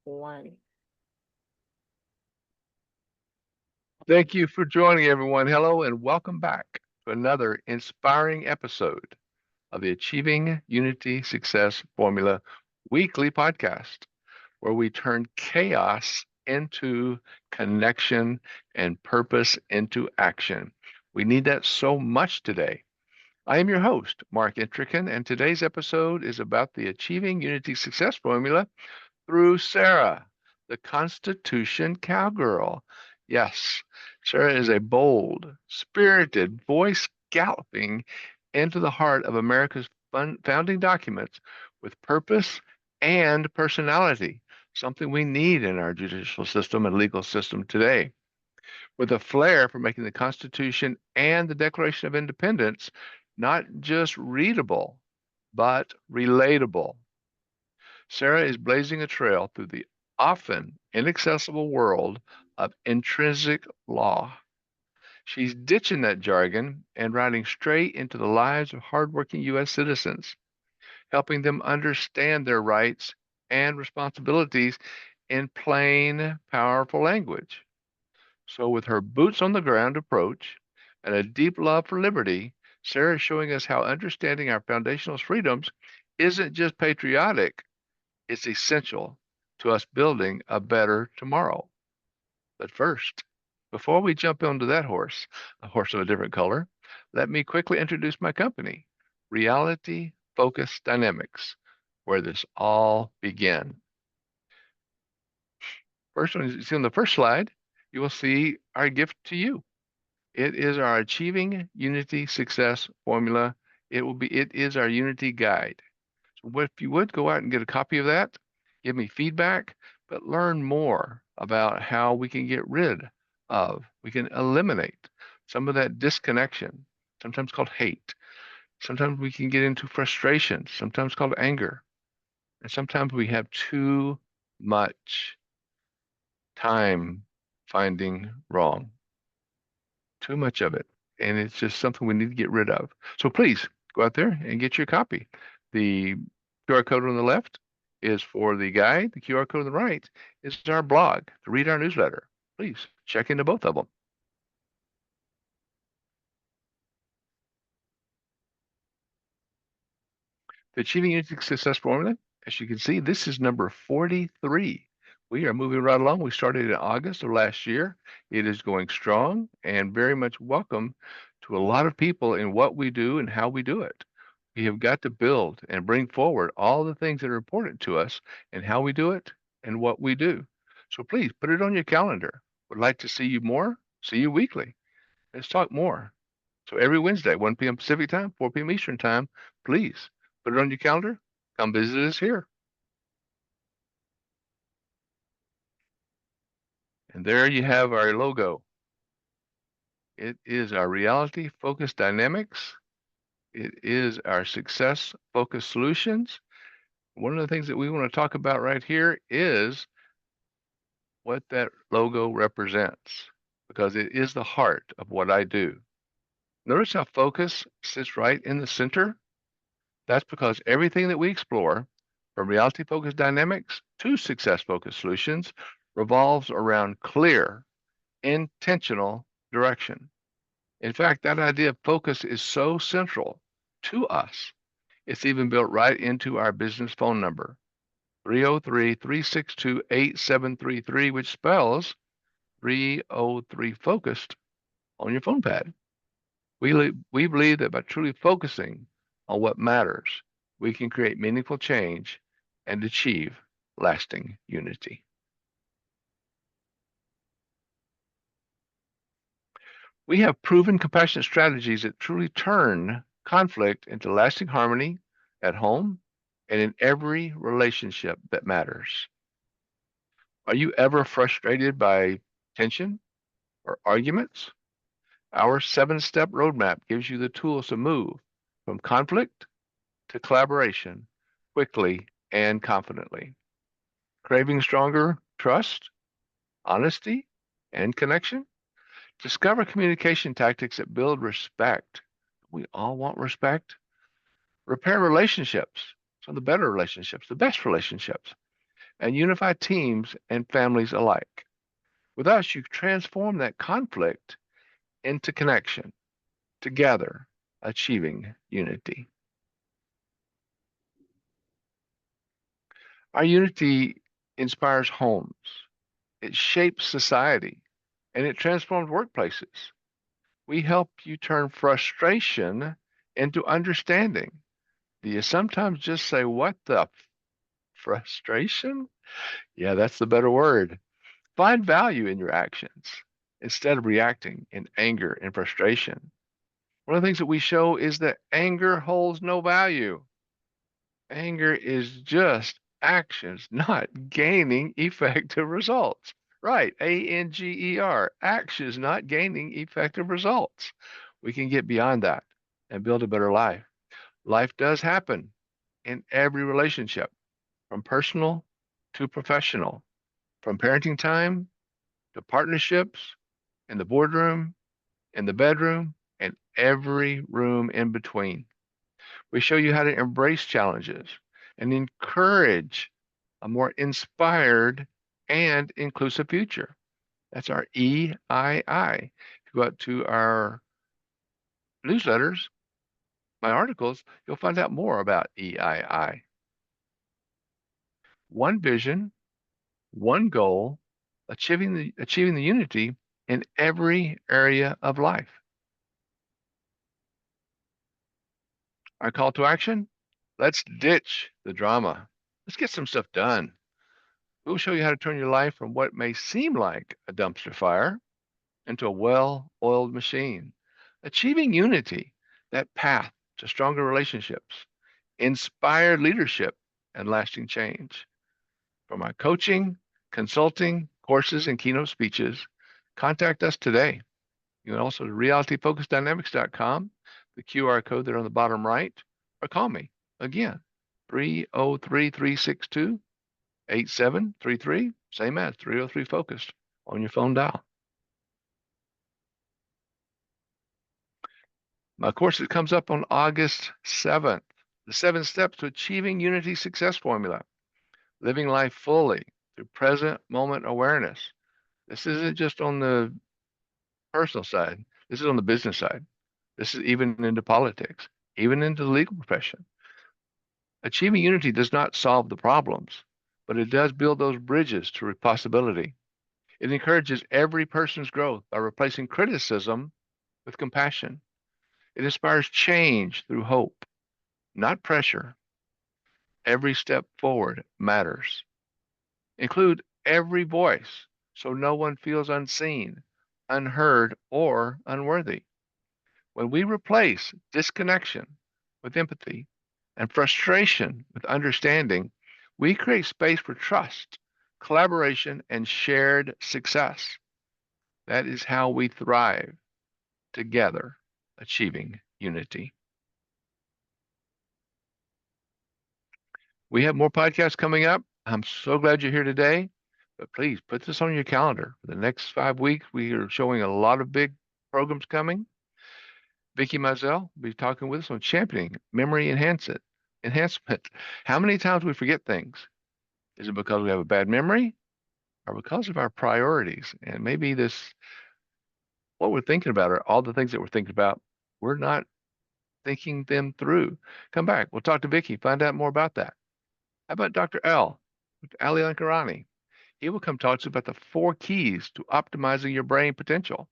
one. Thank you for joining, everyone. Hello, and welcome back to another inspiring episode of the Achieving Unity Success Formula weekly podcast, where we turn chaos into connection and purpose into action. We need that so much today. I am your host, Mark Intrican, and today's episode is about the Achieving Unity Success Formula through Sarah, the Constitution Cowgirl. Yes, Sarah is a bold, spirited voice galloping into the heart of America's founding documents with purpose and personality, something we need in our judicial system and legal system today. With a flair for making the Constitution and the Declaration of Independence not just readable, but relatable. Sarah is blazing a trail through the often inaccessible world of intrinsic law. She's ditching that jargon and riding straight into the lives of hardworking U.S. citizens, helping them understand their rights and responsibilities in plain, powerful language. So, with her boots on the ground approach and a deep love for liberty, Sarah is showing us how understanding our foundational freedoms isn't just patriotic, it's essential to us building a better tomorrow. But first, before we jump onto that horse, a horse of a different color, let me quickly introduce my company, Reality Focus Dynamics, where this all began. First one, you see on the first slide, you will see our gift to you. It is our Achieving Unity Success Formula. It is our Unity Guide. So if you would go out and get a copy of that, give me feedback, but learn more about how we can get rid of, we can eliminate some of that disconnection, sometimes called hate. Sometimes we can get into frustration, sometimes called anger. And sometimes we have too much time finding wrong, too much of it. And it's just something we need to get rid of. So please go out there and get your copy. The QR code on the left is for the guide. The QR code on the right is our blog to read our newsletter. Please check into both of them. The Achieving Unity Success Formula, as you can see, this is number 43. We are moving right along. We started in August of last year. It is going strong and very much welcome to a lot of people in what we do and how we do it. We have got to build and bring forward all the things that are important to us and how we do it and what we do. So please put it on your calendar. Would like to see you more, see you weekly. Let's talk more. So every Wednesday, 1 p.m. Pacific time, 4 p.m. Eastern time, please put it on your calendar. Come visit us here. And there you have our logo. It is our reality focused dynamics. It is our success focused solutions. One of the things that we want to talk about right here is what that logo represents, because it is the heart of what I do. Notice how focus sits right in the center. That's because everything that we explore, from reality focused dynamics to success focused solutions, revolves around clear, intentional direction. In fact, that idea of focus is so central to us. It's even built right into our business phone number, 303-362-8733, which spells 303 focused on your phone pad. We believe that by truly focusing on what matters, we can create meaningful change and achieve lasting unity. We have proven compassionate strategies that truly turn conflict into lasting harmony at home and in every relationship that matters. Are you ever frustrated by tension or arguments? Our 7 step roadmap gives you the tools to move from conflict to collaboration quickly and confidently. Craving stronger trust, honesty, and connection? Discover communication tactics that build respect. We all want respect. Repair relationships, some of the better relationships, the best relationships. and unify teams and families alike. With us, you transform that conflict into connection, together achieving unity. Our unity inspires homes, it shapes society, and it transforms workplaces. We help you turn frustration into understanding. Do you sometimes just say, "What the frustration?" Yeah, that's the better word. Find value in your actions instead of reacting in anger and frustration. One of the things that we show is that anger holds no value. Anger is just actions not gaining effective results. Right, ANGER, actions not gaining effective results. We can get beyond that and build a better life. Life does happen in every relationship, from personal to professional, from parenting time to partnerships, in the boardroom, in the bedroom, and every room in between. We show you how to embrace challenges and encourage a more inspired and inclusive future. That's our EII. If you go out to our newsletters, my articles, you'll find out more about EII. One vision, one goal, achieving the unity in every area of life. Our call to action? Let's ditch the drama. Let's get some stuff done. We'll show you how to turn your life from what may seem like a dumpster fire into a well-oiled machine. Achieving unity, that path to stronger relationships, inspired leadership, and lasting change. For my coaching, consulting, courses, and keynote speeches, contact us today. You can also realityfocusdynamics.com, the QR code there on the bottom right, or call me again, 303-362-8733, same as 303 Focused on your phone dial. My course that comes up on August 7th, the 7 steps to achieving unity success formula, living life fully through present moment awareness. This isn't just on the personal side. This is on the business side. This is even into politics, even into the legal profession. Achieving unity does not solve the problems, but it does build those bridges to possibility. It encourages every person's growth by replacing criticism with compassion. It inspires change through hope, not pressure. Every step forward matters. Include every voice so no one feels unseen, unheard, or unworthy. When we replace disconnection with empathy and frustration with understanding, we create space for trust, collaboration, and shared success. That is how we thrive together, achieving unity. We have more podcasts coming up. I'm so glad you're here today, but please put this on your calendar. For the next 5 weeks, we are showing a lot of big programs coming. Vicki Mazel will be talking with us on championing memory enhancement. How many times we forget things? Is it because we have a bad memory or because of our priorities? And maybe what we're thinking about are all the things that we're thinking about, we're not thinking them through. Come back. We'll talk to Vicki, find out more about that. How about Dr. L, Ali Ankarani? He will come talk to us about the 4 keys to optimizing your brain potential.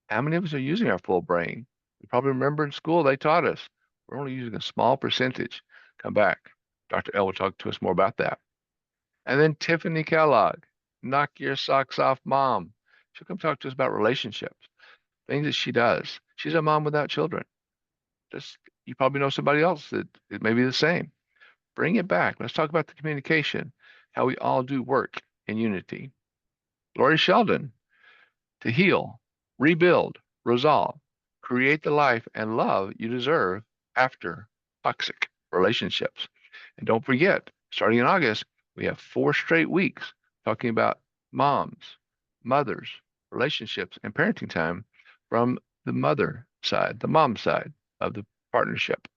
How many of us are using our full brain? You probably remember in school they taught us we're only using a small percentage. Come back. Dr. L will talk to us more about that. And then Tiffany Kellogg, knock your socks off mom. She'll come talk to us about relationships, things that she does. She's a mom without children. Just you probably know somebody else that it may be the same. Bring it back. Let's talk about the communication, how we all do work in unity. Lori Sheldon, to heal, rebuild, resolve, create the life and love you deserve after toxic relationships. And don't forget, starting in August, we have 4 straight weeks talking about moms, mothers, relationships, and parenting time from the mother side, the mom side of the partnership.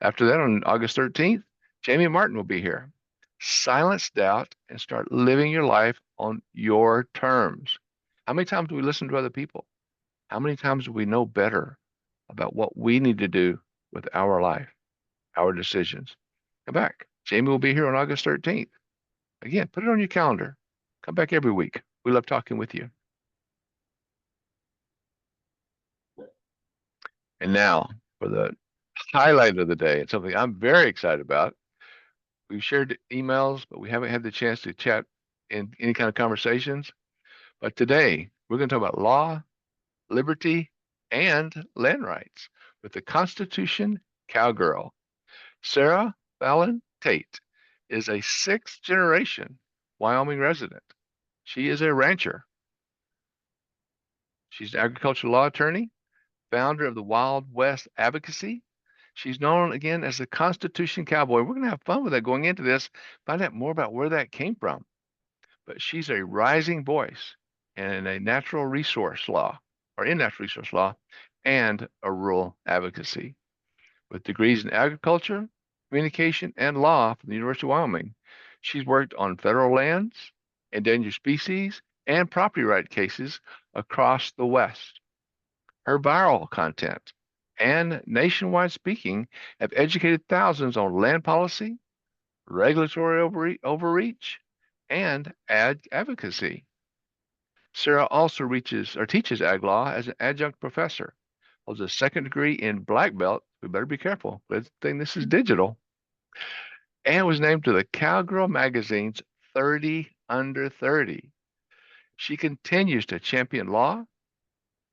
After that, on August 13th, Jamie Martin will be here. Silence doubt and start living your life on your terms. How many times do we listen to other people? How many times do we know better about what we need to do with our life, our decisions? Come back. Jamie will be here on August 13th. Again, put it on your calendar. Come back every week. We love talking with you. And now for the highlight of the day, and something I'm very excited about. We've shared emails, but we haven't had the chance to chat in any kind of conversations. But today, we're going to talk about law, liberty, and land rights with the Constitution Cowgirl. Sarah Falen Tate is a sixth generation Wyoming resident. She is a rancher. She's an agricultural law attorney, founder of the Wild West Advocacy. She's known again as the Constitution Cowboy. We're going to have fun with that going into this, find out more about where that came from. But she's a rising voice in a natural resource law, or in natural resource law, and a rural advocacy. With degrees in agriculture, communication, and law from the University of Wyoming, she's worked on federal lands, endangered species, and property right cases across the West. Her viral content and nationwide speaking have educated thousands on land policy, regulatory overreach, and advocacy. Sarah also teaches ag law as an adjunct professor, holds a second degree in black belt. We better be careful. Good thing this is digital. And was named to the Cowgirl magazine's 30 Under 30. She continues to champion law,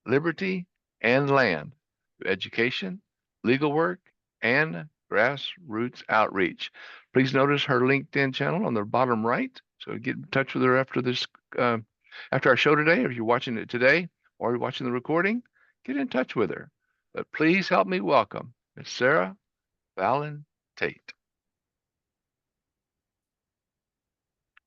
liberty, and land through education, legal work, and grassroots outreach. Please notice her LinkedIn channel on the bottom right. So get in touch with her after our show today. If you're watching it today or you're watching the recording, get in touch with her. But please help me welcome Miss Sarah Falen Tate.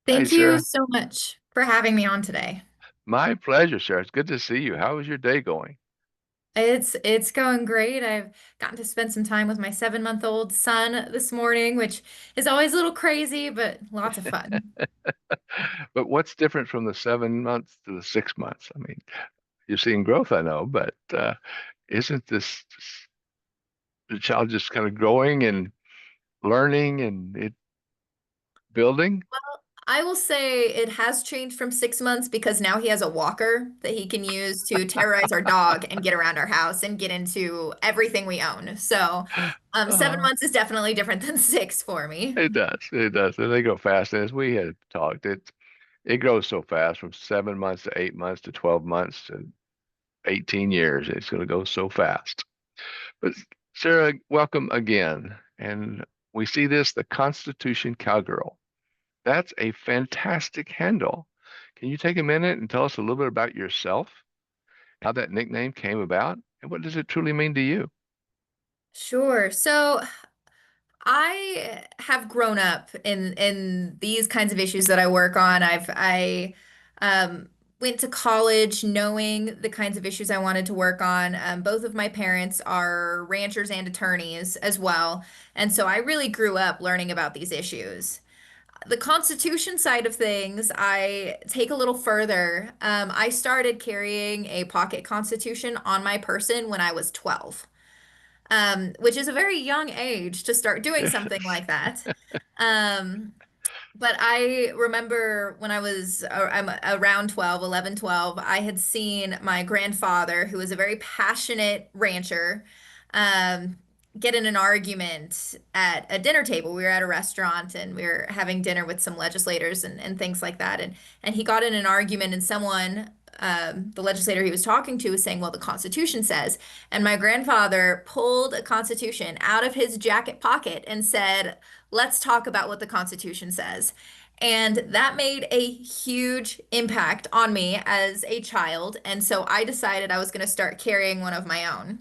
Hi, Thank you Sarah. so much for having me on today. My pleasure, Sarah. It's good to see you. How is your day going? It's going great. I've gotten to spend some time with my 7-month-old son this morning, which is always a little crazy, but lots of fun. But what's different from the 7 months to the 6 months? I mean, you're seeing growth, I know, but isn't this the child just kind of growing and learning and it building? I will say it has changed from 6 months because now he has a walker that he can use to terrorize our dog and get around our house and get into everything we own. So, 7 months is definitely different than six for me. It does. It does. And they go fast. And as we had talked, it grows so fast from 7 months to 8 months to 12 months to 18 years. It's going to go so fast. But Sarah, welcome again. And we see this, the Constitution Cowgirl. That's a fantastic handle. Can you take a minute and tell us a little bit about yourself, how that nickname came about, and what does it truly mean to you? Sure. So I have grown up in these kinds of issues that I work on. I went to college knowing the kinds of issues I wanted to work on. Both of my parents are ranchers and attorneys as well, and so I really grew up learning about these issues. The Constitution side of things, I take a little further. I started carrying a pocket Constitution on my person when I was 12, which is a very young age to start doing something like that. Um, but I remember when I'm around 12, 11, 12, I had seen my grandfather, who was a very passionate rancher, um, get in an argument at a dinner table. We were at a restaurant and we were having dinner with some legislators and things like that. And he got in an argument and someone, the legislator he was talking to was saying, well, the Constitution says. And my grandfather pulled a Constitution out of his jacket pocket and said, let's talk about what the Constitution says. And that made a huge impact on me as a child. And so I decided I was going to start carrying one of my own.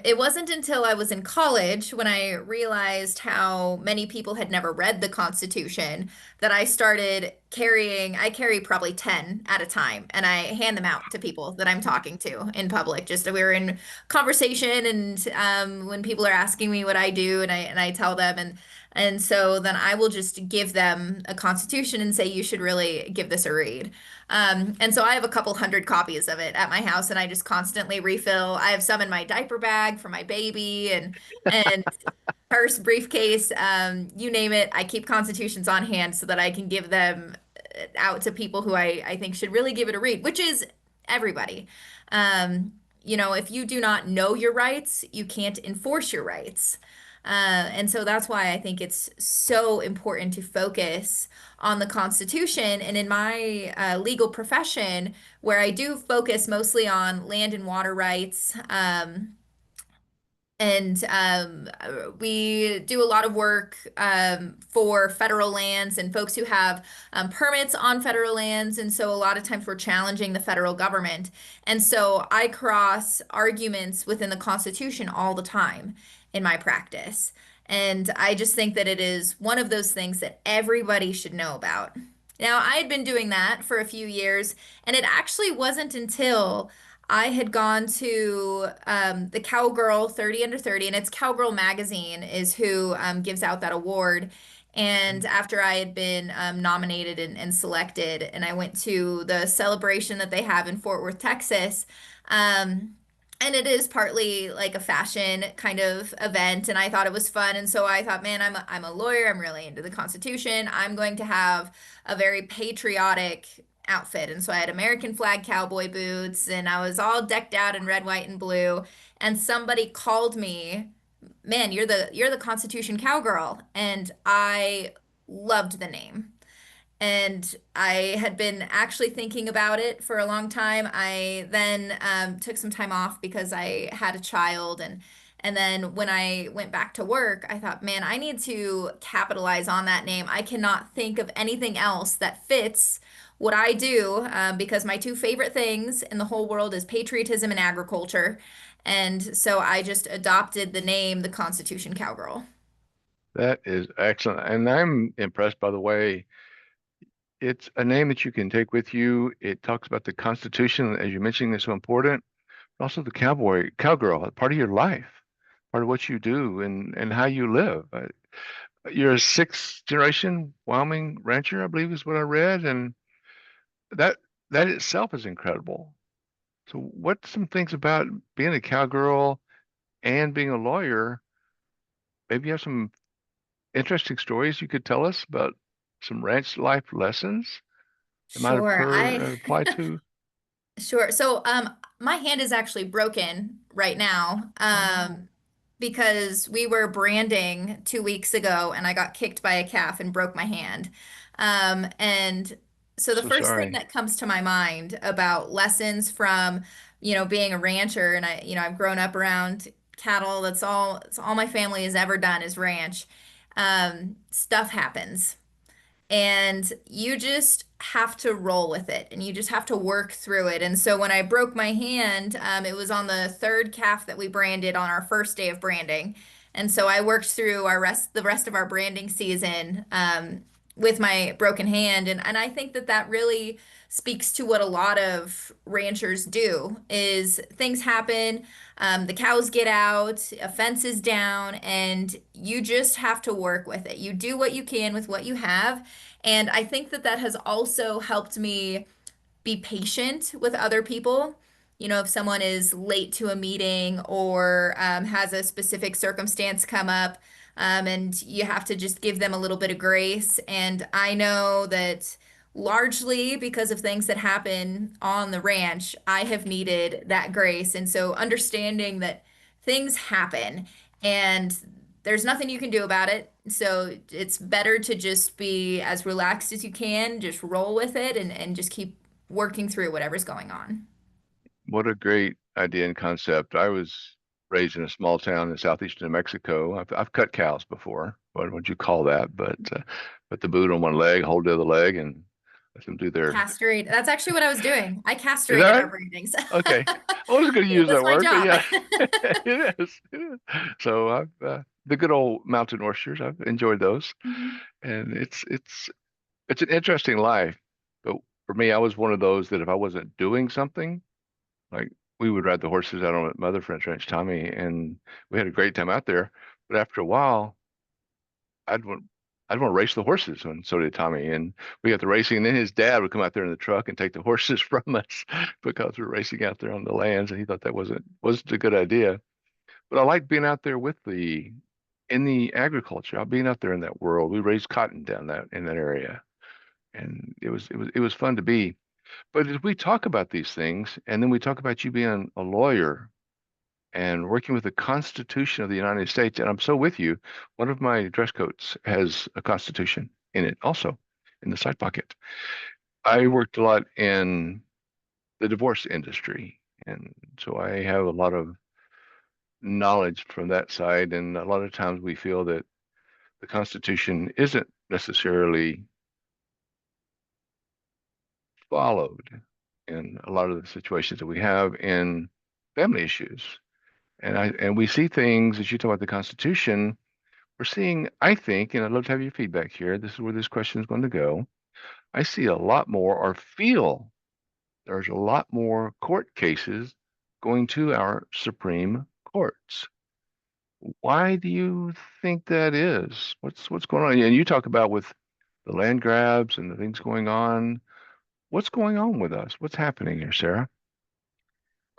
It wasn't until I was in college when I realized how many people had never read the Constitution that I started carrying, I carry probably 10 at a time, and I hand them out to people that I'm talking to in public. Just we were in conversation, and when people are asking me what I do, and I tell them, and And so then I will just give them a constitution and say, you should really give this a read. And so I have a couple hundred copies of it at my house, and I just constantly refill. I have some in my diaper bag for my baby and purse, briefcase, you name it. I keep constitutions on hand so that I can give them out to people who I think should really give it a read, which is everybody. Um, if you do not know your rights, you can't enforce your rights. And so that's why I think it's so important to focus on the Constitution. And in my legal profession, where I do focus mostly on land and water rights, we do a lot of work for federal lands and folks who have permits on federal lands. And so a lot of times we're challenging the federal government. And so I cross arguments within the Constitution all the time in my practice. And I just think that it is one of those things that everybody should know about. Now, I had been doing that for a few years, and it actually wasn't until I had gone to the Cowgirl 30 Under 30, and it's Cowgirl Magazine is who gives out that award. And after I had been nominated and selected, and I went to the celebration that they have in Fort Worth, Texas, um, and it is partly like a fashion kind of event, and I thought it was fun. And so I thought, man, I'm a lawyer. I'm really into the Constitution. I'm going to have a very patriotic outfit. And so I had American flag cowboy boots, and I was all decked out in red, white, and blue. And somebody called me, man, you're the Constitution Cowgirl. And I loved the name. And I had been actually thinking about it for a long time. I then took some time off because I had a child, and then when I went back to work, I thought, man, I need to capitalize on that name. I cannot think of anything else that fits what I do because my two favorite things in the whole world is patriotism and agriculture. And so I just adopted the name, the Constitution Cowgirl. That is excellent. And I'm impressed by the way it's a name that you can take with you. It talks about the Constitution, as you mentioned, is so important. But also the cowgirl, part of your life, part of what you do and how you live. You're a sixth generation Wyoming rancher, I believe is what I read, and that that itself is incredible. So, what's some things about being a cowgirl and being a lawyer? Maybe you have some interesting stories you could tell us about some ranch life lessons that might Sure, apply to. sure. So, my hand is actually broken right now, Oh no, because we were branding 2 weeks ago and I got kicked by a calf and broke my hand. And so the so first thing sorry. that comes to my mind about lessons from, being a rancher, and I've grown up around cattle. It's all my family has ever done is ranch. Stuff happens. And you just have to roll with it and you just have to work through it. And so when I broke my hand, it was on the third calf that we branded on our first day of branding. And so I worked through the rest of our branding season with my broken hand. And I think that that really speaks to what a lot of ranchers do is things happen, the cows get out, a fence is down, and you just have to work with it. You do what you can with what you have. And I think that that has also helped me be patient with other people. If someone is late to a meeting or has a specific circumstance come up, and you have to just give them a little bit of grace. And I know that largely because of things that happen on the ranch, I have needed that grace. And so understanding that things happen and there's nothing you can do about it. So it's better to just be as relaxed as you can, just roll with it and just keep working through whatever's going on. What a great idea and concept. I was raised in a small town in southeastern New Mexico. I've cut cows before. What would you call that? But put the boot on one leg, hold the other leg, and let them do their. Castrate. That's actually what I was doing. I Is that castrated our right? breedings. Okay. I wasn't going to It use was that my word, but job. yeah, it is. It is. So the good old mountain oysters, I've enjoyed those, Mhm. and it's an interesting life. But for me, I was one of those that if I wasn't doing something, like we would ride the horses out on my other friend's ranch, Tommy, and we had a great time out there. But after a while, I'd want I'd want to race the horses, and so did Tommy. And we got the racing, and then his dad would come out there in the truck and take the horses from us because we're racing out there on the lands, and he thought that wasn't a good idea. But I like being out there with the in the agriculture. Being out there in that world. We raised cotton down that in that area, and it was fun to be. But as we talk about these things, and then we talk about you being a lawyer and working with the Constitution of the United States. And I'm so with you. One of my dress coats has a Constitution in it, also in the side pocket. I worked a lot in the divorce industry, and so I have a lot of knowledge from that side. And a lot of times we feel that the Constitution isn't necessarily followed in a lot of the situations that we have in family issues. And we see things as you talk about the Constitution. We're seeing, I think, and I'd love to have your feedback here. This is where this question is going to go. I see a lot more, or feel there's a lot more court cases going to our Supreme Courts. Why do you think that is? What's going on? And you talk about with the land grabs and the things going on. What's going on with us? What's happening here, Sarah?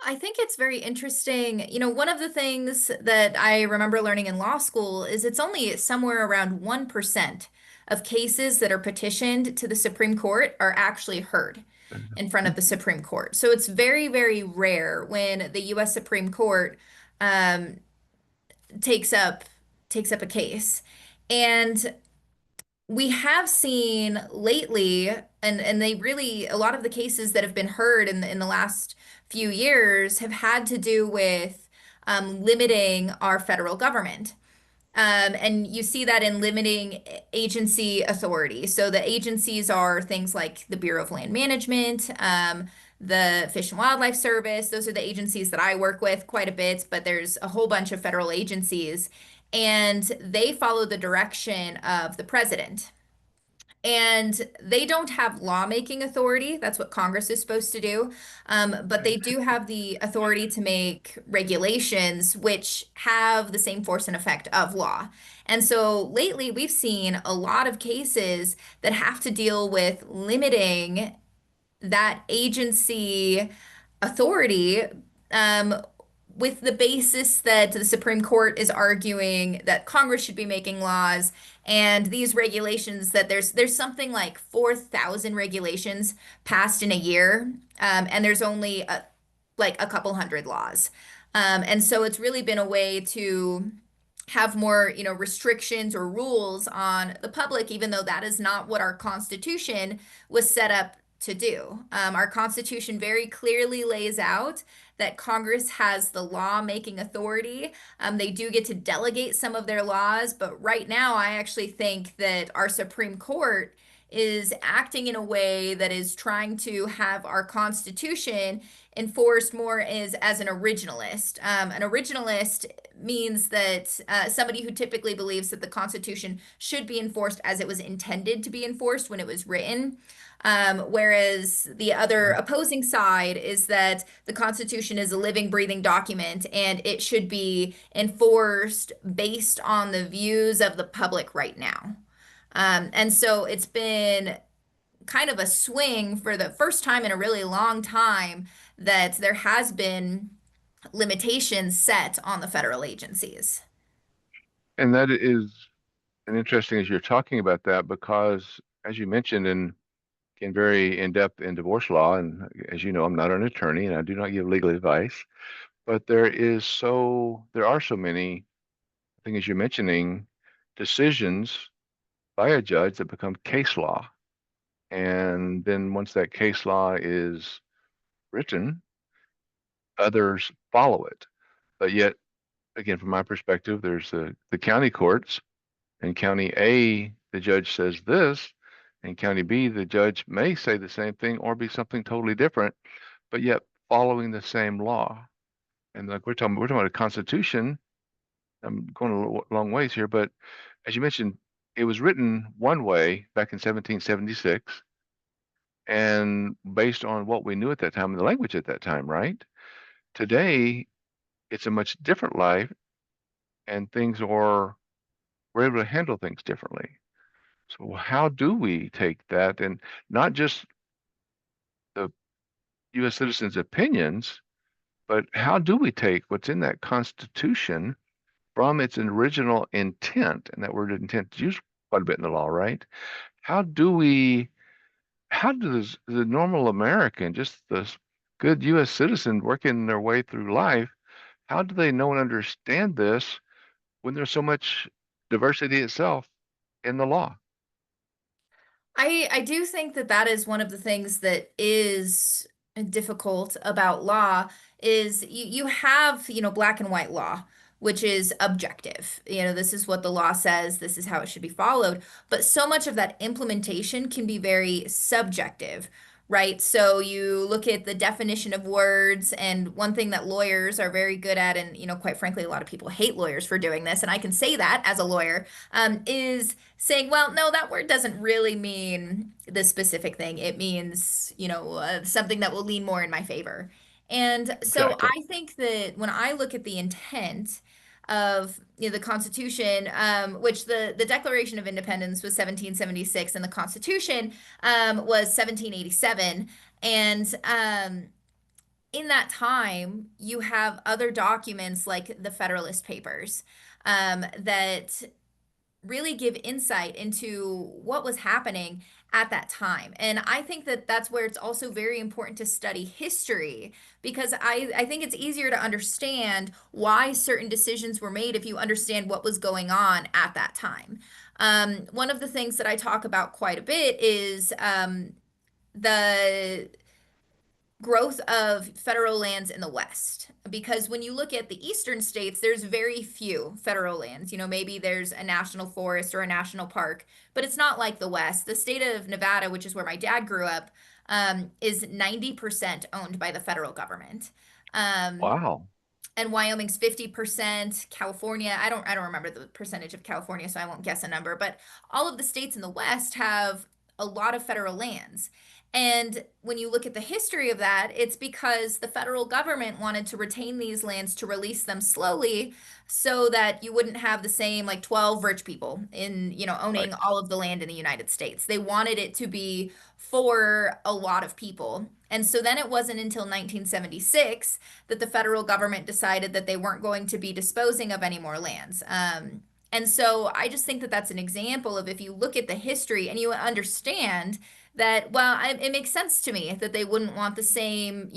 I think it's very interesting. One of the things that I remember learning in law school is it's only somewhere around 1% of cases that are petitioned to the Supreme Court are actually heard in front of the Supreme Court. So it's very, very rare when the US Supreme Court um, takes up takes up a case. And we have seen lately, and they really, a lot of the cases that have been heard in the last few years have had to do with limiting our federal government. And you see that in limiting agency authority. So the agencies are things like the Bureau of Land Management, the Fish and Wildlife Service. Those are the agencies that I work with quite a bit, but there's a whole bunch of federal agencies, and they follow the direction of the president. And they don't have lawmaking authority. That's what Congress is supposed to do. But they do have the authority to make regulations which have the same force and effect of law. And so lately, we've seen a lot of cases that have to deal with limiting that agency authority um, with the basis that the Supreme Court is arguing that Congress should be making laws and these regulations that there's something like 4,000 regulations passed in a year, and there's only like a couple hundred laws. And so it's really been a way to have more, restrictions or rules on the public, even though that is not what our Constitution was set up to do. Our Constitution very clearly lays out that Congress has the law-making authority. They do get to delegate some of their laws, but right now, I actually think that our Supreme Court is acting in a way that is trying to have our Constitution enforced more as an originalist. An originalist means that somebody who typically believes that the Constitution should be enforced as it was intended to be enforced when it was written. Whereas the other opposing side is that the Constitution is a living, breathing document and it should be enforced based on the views of the public right now. And so it's been kind of a swing for the first time in a really long time that there has been limitations set on the federal agencies. And that is an interesting as you're talking about that because, as you mentioned, and again, very in depth in divorce law, and as you know, I'm not an attorney and I do not give legal advice, but there are so many, I think, as you're mentioning, decisions by a judge that become case law. And then once that case law is written, others follow it. But yet, again, from my perspective, there's the county courts. In County A, the judge says this. In County B, the judge may say the same thing or be something totally different, but yet following the same law. And like we're talking about a constitution. I'm going a long ways here, but as you mentioned, it was written one way back in 1776, and based on what we knew at that time and the language at that time, right? Today, it's a much different life, and things are we're able to handle things differently. So how do we take that and not just the U.S. citizens' opinions, but how do we take what's in that Constitution from its original intent? And that word intent is used quite a bit in the law, right? How do we, how does the normal American, just the good U.S. citizen working their way through life, how do they know and understand this when there's so much diversity itself in the law? I do think that that is one of the things that is difficult about law is you have, black and white law, which is objective. This is what the law says, this is how it should be followed. But so much of that implementation can be very subjective, right? So you look at the definition of words, and one thing that lawyers are very good at, and, quite frankly, a lot of people hate lawyers for doing this, and I can say that as a lawyer, is saying, well, no, that word doesn't really mean this specific thing. It means, something that will lean more in my favor. And so Exactly. I think that when I look at the intent of, the Constitution, which the Declaration of Independence was 1776 and the Constitution was 1787. And in that time, you have other documents like the Federalist Papers that really give insight into what was happening at that time. And I think that that's where it's also very important to study history because I think it's easier to understand why certain decisions were made if you understand what was going on at that time. One of the things that I talk about quite a bit is the growth of federal lands in the West. Because when you look at the eastern states, there's very few federal lands. Maybe there's a national forest or a national park, but it's not like the West. The state of Nevada, which is where my dad grew up, is 90% owned by the federal government. Um, Wow. and Wyoming's 50%, California, I don't remember the percentage of California, so I won't guess a number, but all of the states in the West have a lot of federal lands. And when you look at the history of that, it's because the federal government wanted to retain these lands to release them slowly so that you wouldn't have the same like 12 rich people in, owning Right. all of the land in the United States. They wanted it to be for a lot of people. And so then it wasn't until 1976 that the federal government decided that they weren't going to be disposing of any more lands. And so I just think that that's an example of if you look at the history and you understand that, well, it makes sense to me that they wouldn't want the same,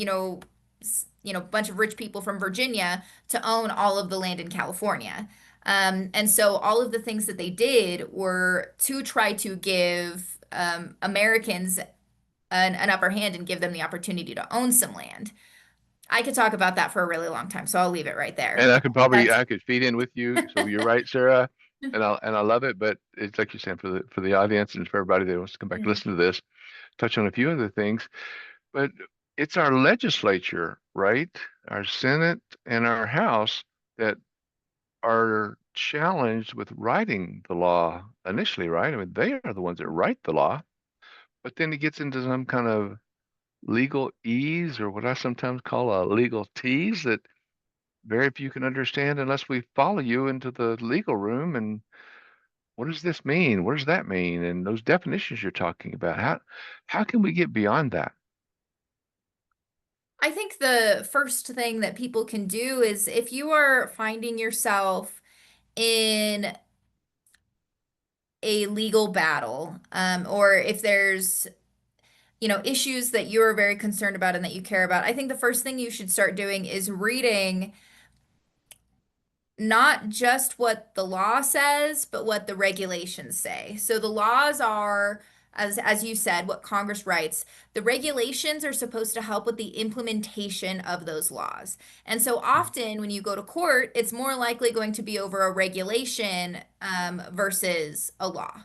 bunch of rich people from Virginia to own all of the land in California. And so all of the things that they did were to try to give Americans an upper hand and give them the opportunity to own some land. I could talk about that for a really long time, so I'll leave it right there. And I But could probably that's I could feed in with you. So you're right, Sarah. And I love it, but it's like you're saying for the audience and for everybody that wants to come back and Mhm. listen to this, touch on a few other things. But it's our legislature, right? Our Senate and our House that are challenged with writing the law initially, right? I mean, they are the ones that write the law, but then it gets into some kind of legal ease or what I sometimes call a legal tease that very few can understand unless we follow you into the legal room and what does this mean? What does that mean? And those definitions you're talking about, how can we get beyond that? I think the first thing that people can do is if you are finding yourself in a legal battle, or if there's, issues that you're very concerned about and that you care about, I think the first thing you should start doing is reading not just what the law says, but what the regulations say. So the laws are, as you said, what Congress writes. The regulations are supposed to help with the implementation of those laws. And so often when you go to court, it's more likely going to be over a regulation versus a law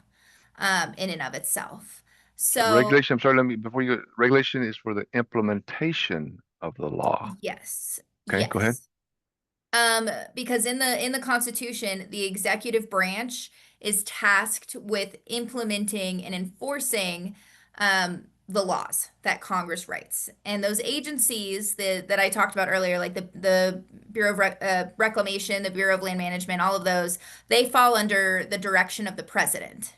in and of itself. So So regulation, I'm sorry, let me before you go, regulation is for the implementation of the law. yes, Okay, go ahead. yes. Because in the Constitution, the executive branch is tasked with implementing and enforcing the laws that Congress writes. And those agencies that I talked about earlier, like the Bureau of Reclamation, the Bureau of Land Management, all of those, they fall under the direction of the president.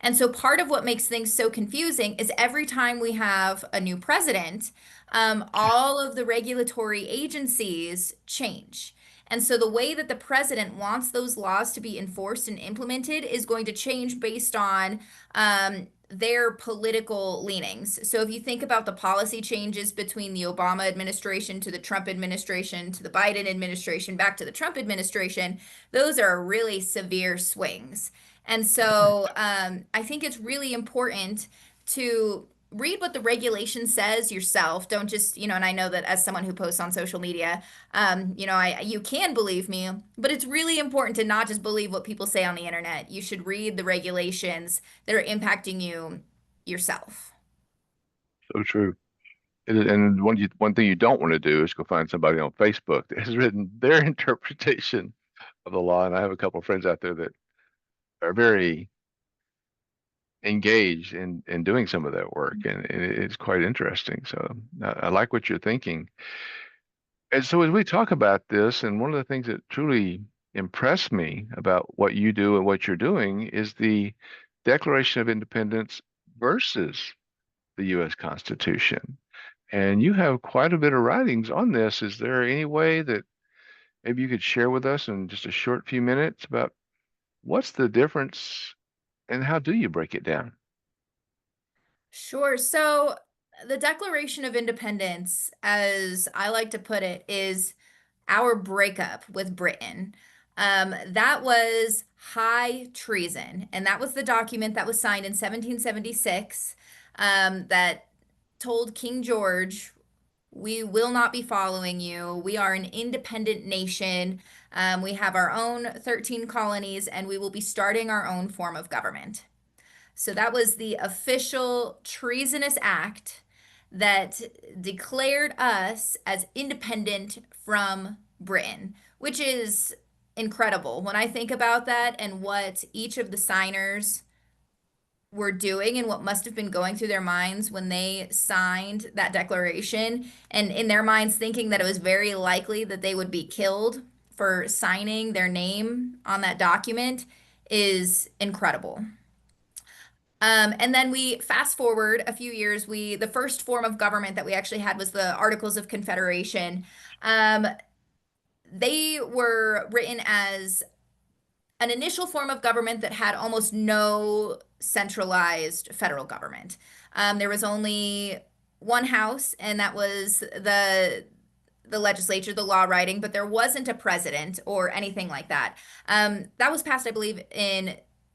And so part of what makes things so confusing is every time we have a new president, all of the regulatory agencies change. And so the way that the president wants those laws to be enforced and implemented is going to change based on their political leanings. So if you think about the policy changes between the Obama administration to the Trump administration to the Biden administration back to the Trump administration, those are really severe swings. And so I think it's really important to read what the regulation says yourself. Don't just, and I know that as someone who posts on social media, you can believe me, but it's really important to not just believe what people say on the internet. You should read the regulations that are impacting you yourself. So true. And one thing you don't want to do is go find somebody on Facebook that has written their interpretation of the law. And I have a couple of friends out there that are very engaged in doing some of that work, and it's quite interesting. So I like what you're thinking. And so as we talk about this, and one of the things that truly impressed me about what you do and what you're doing is the Declaration of Independence versus the U.S. Constitution. And you have quite a bit of writings on this. Is there any way that maybe you could share with us in just a short few minutes about what's the difference and how do you break it down? Sure. So the Declaration of Independence, as I like to put it, is our breakup with Britain. That was high treason, and that was the document that was signed in 1776 that told King George, we will not be following you. We are an independent nation. We have our own 13 colonies, and we will be starting our own form of government. So that was the official treasonous act that declared us as independent from Britain, which is incredible. When I think about that and what each of the signers were doing and what must have been going through their minds when they signed that declaration, and in their minds thinking that it was very likely that they would be killed for signing their name on that document, is incredible. And then we fast forward a few years. The first form of government that we actually had was the Articles of Confederation. Um, they were written as an initial form of government that had almost no centralized federal government. There was only one house, and that was the legislature, the law writing, but there wasn't a president or anything like that. That was passed, I believe, in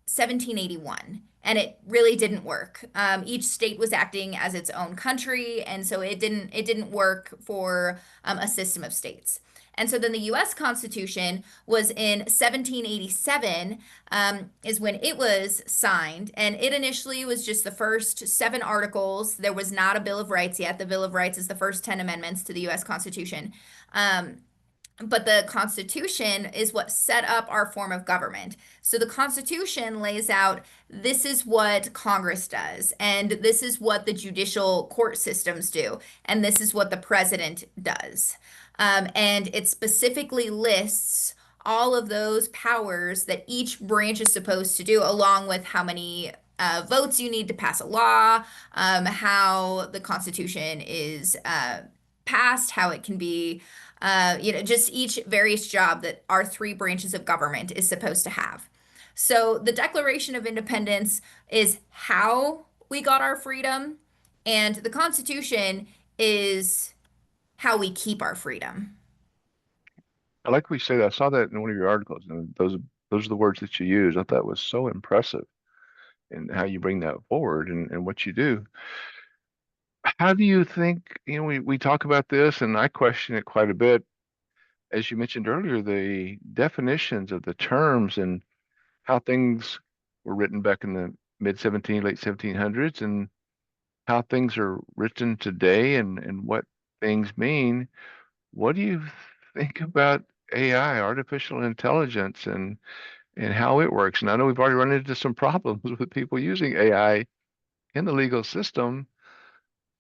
1781, and it really didn't work. Each state was acting as its own country, and so it didn't work for a system of states. And so then the U.S. Constitution was in 1787, is when it was signed. And it initially was just the first 7 articles. There was not a Bill of Rights yet. The Bill of Rights is the first 10 amendments to the U.S. Constitution. Um, but the Constitution is what set up our form of government. So the Constitution lays out this is what Congress does, and this is what the judicial court systems do, and this is what the president does. And it specifically lists all of those powers that each branch is supposed to do, along with how many votes you need to pass a law, how the Constitution is passed, how it can be, just each various job that our 3 branches of government is supposed to have. So the Declaration of Independence is how we got our freedom, and the Constitution is how we keep our freedom. I like we say that. I saw that in one of your articles, and those are the words that you use. I thought it was so impressive in how you bring that forward and what you do. How do you think, we talk about this and I question it quite a bit. As you mentioned earlier, the definitions of the terms and how things were written back in the late 1700s and how things are written today and what things mean. What do you think about AI, artificial intelligence, and how it works? And I know we've already run into some problems with people using AI in the legal system.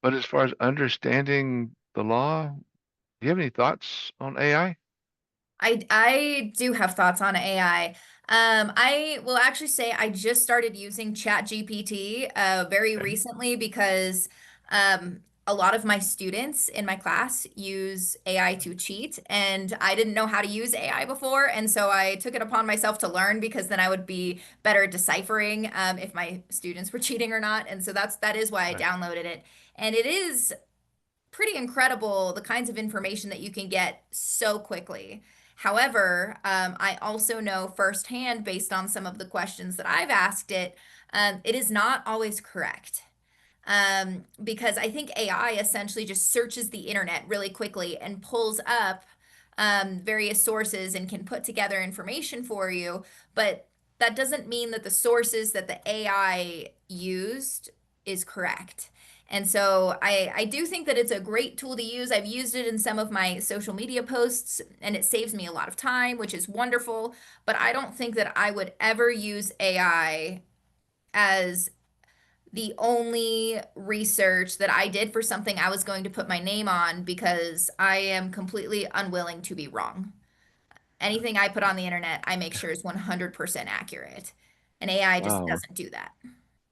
But as far as understanding the law, do you have any thoughts on AI? I do have thoughts on AI. I will actually say I just started using ChatGPT very Okay. recently because a lot of my students in my class use AI to cheat, and I didn't know how to use AI before, and so I took it upon myself to learn because then I would be better at deciphering if my students were cheating or not, and so that is why I Right. downloaded it, and it is pretty incredible the kinds of information that you can get so quickly. However, I also know firsthand, based on some of the questions that I've asked it, it is not always correct. Because I think AI essentially just searches the internet really quickly and pulls up various sources and can put together information for you. But that doesn't mean that the sources that the AI used is correct. And so I do think that it's a great tool to use. I've used it in some of my social media posts and it saves me a lot of time, which is wonderful. But I don't think that I would ever use AI as the only research that I did for something I was going to put my name on because I am completely unwilling to be wrong. Anything I put on the internet, I make sure is 100% accurate. And AI just Wow. doesn't do that.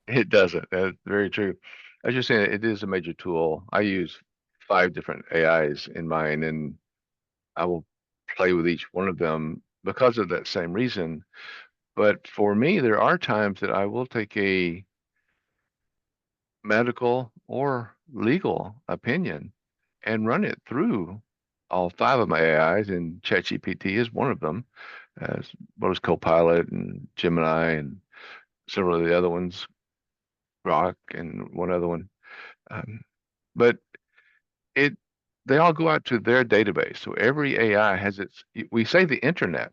It doesn't. That's very true. I was just saying it is a major tool. I use 5 different AIs in mine, and I will play with each one of them because of that same reason. But for me, there are times that I will take a medical or legal opinion and run it through all 5 of my AIs, and ChatGPT is one of them, as well as Copilot and Gemini and several of the other ones, Grok and one other one. Um, but it they all go out to their database. So every AI has its, we say the internet,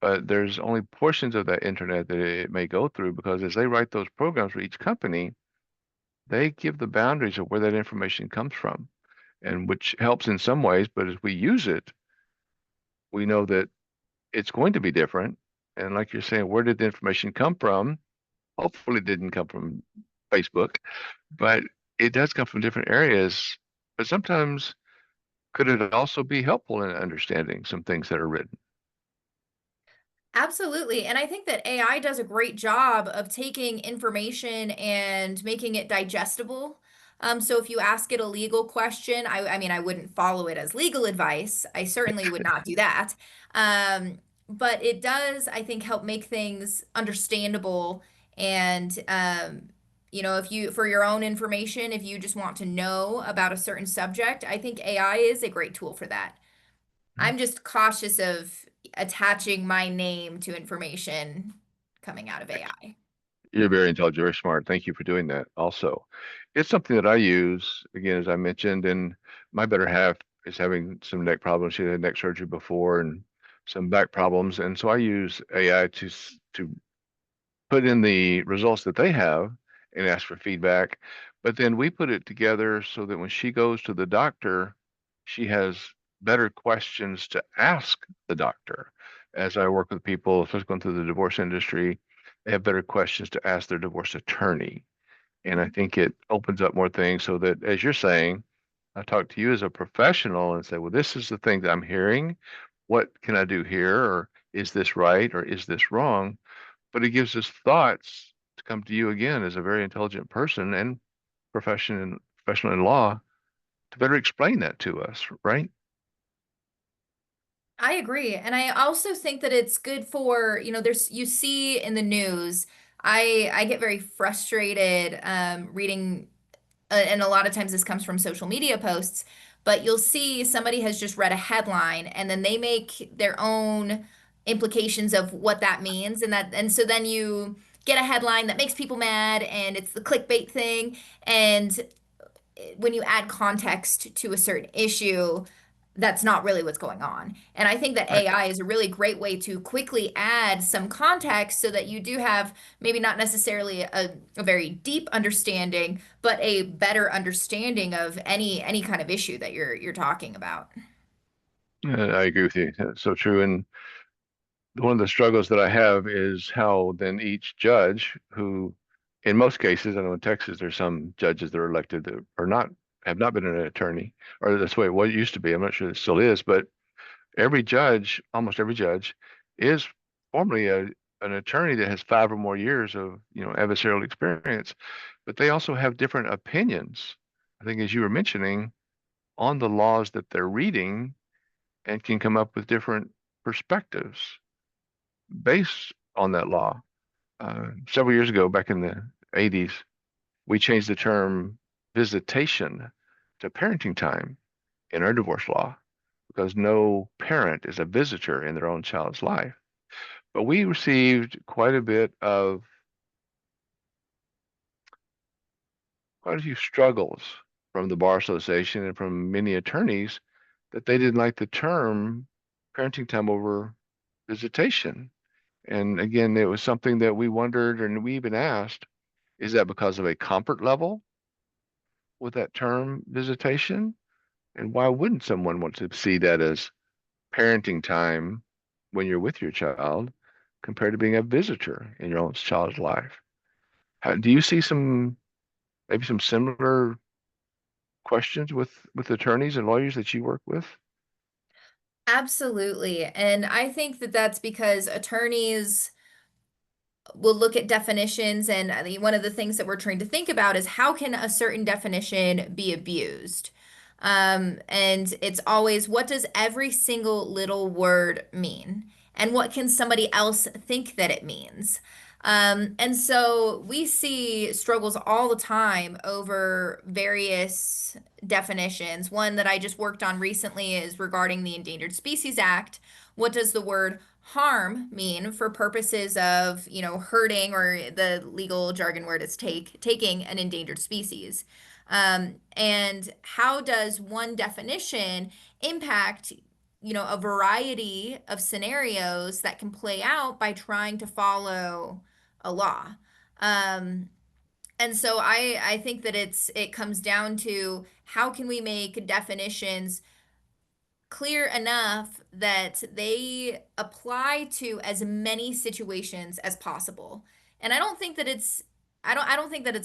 but there's only portions of that internet that it may go through because as they write those programs for each company, they give the boundaries of where that information comes from, and which helps in some ways, but as we use it, we know that it's going to be different. And like you're saying, where did the information come from? Hopefully it didn't come from Facebook, but it does come from different areas. But sometimes could it also be helpful in understanding some things that are written? Absolutely. And I think that AI does a great job of taking information and making it digestible. So if you ask it a legal question, I mean, I wouldn't follow it as legal advice. I certainly would not do that. But it does, I think, help make things understandable. And, if you, for your own information, if you just want to know about a certain subject, I think AI is a great tool for that. I'm just cautious of attaching my name to information coming out of AI. You're very intelligent, very smart. Thank you for doing that. Also, it's something that I use, again, as I mentioned, and my better half is having some neck problems. She had neck surgery before and some back problems. And so I use AI to put in the results that they have and ask for feedback. But then we put it together so that when she goes to the doctor, she has better questions to ask the doctor. As I work with people, especially going through the divorce industry, they have better questions to ask their divorce attorney. And I think it opens up more things so that, as you're saying, I talk to you as a professional and say, well, this is the thing that I'm hearing. What can I do here? Or is this right? Or is this wrong? But it gives us thoughts to come to you again as a very intelligent person and professional in law to better explain that to us, right? I agree. And I also think that it's good for, there's you see in the news, I get very frustrated reading and a lot of times this comes from social media posts, but you'll see somebody has just read a headline and then they make their own implications of what that means and so then you get a headline that makes people mad and it's the clickbait thing and when you add context to a certain issue, that's not really what's going on. And I think that Right. AI is a really great way to quickly add some context so that you do have maybe not necessarily a very deep understanding, but a better understanding of any kind of issue that you're talking about. I agree with you. That's so true. And one of the struggles that I have is how then each judge who in most cases, I know in Texas there's some judges that are elected that are not have not been an attorney, or that's the way what it used to be. I'm not sure it still is, but every judge, almost every judge, is formerly an attorney that has 5 or more years of, adversarial experience, but they also have different opinions. I think, as you were mentioning, on the laws that they're reading and can come up with different perspectives based on that law. Several years ago, back in the 80s, we changed the term visitation to parenting time in our divorce law because no parent is a visitor in their own child's life. But we received quite a few struggles from the Bar Association and from many attorneys that they didn't like the term parenting time over visitation. And again, it was something that we wondered and we even asked, is that because of a comfort level with that term visitation? And why wouldn't someone want to see that as parenting time when you're with your child compared to being a visitor in your own child's life? Do you see maybe some similar questions with attorneys and lawyers that you work with? Absolutely. And I think that that's because attorneys we'll look at definitions, and one of the things that we're trying to think about is how can a certain definition be abused? And it's always, what does every single little word mean? And what can somebody else think that it means? And so we see struggles all the time over various definitions. One that I just worked on recently is regarding the Endangered Species Act. What does the word harm mean for purposes of, hurting, or the legal jargon word is taking an endangered species? And how does one definition impact, a variety of scenarios that can play out by trying to follow a law? Um, and so I think that it comes down to how can we make definitions clear enough that they apply to as many situations as possible. And I don't think that it's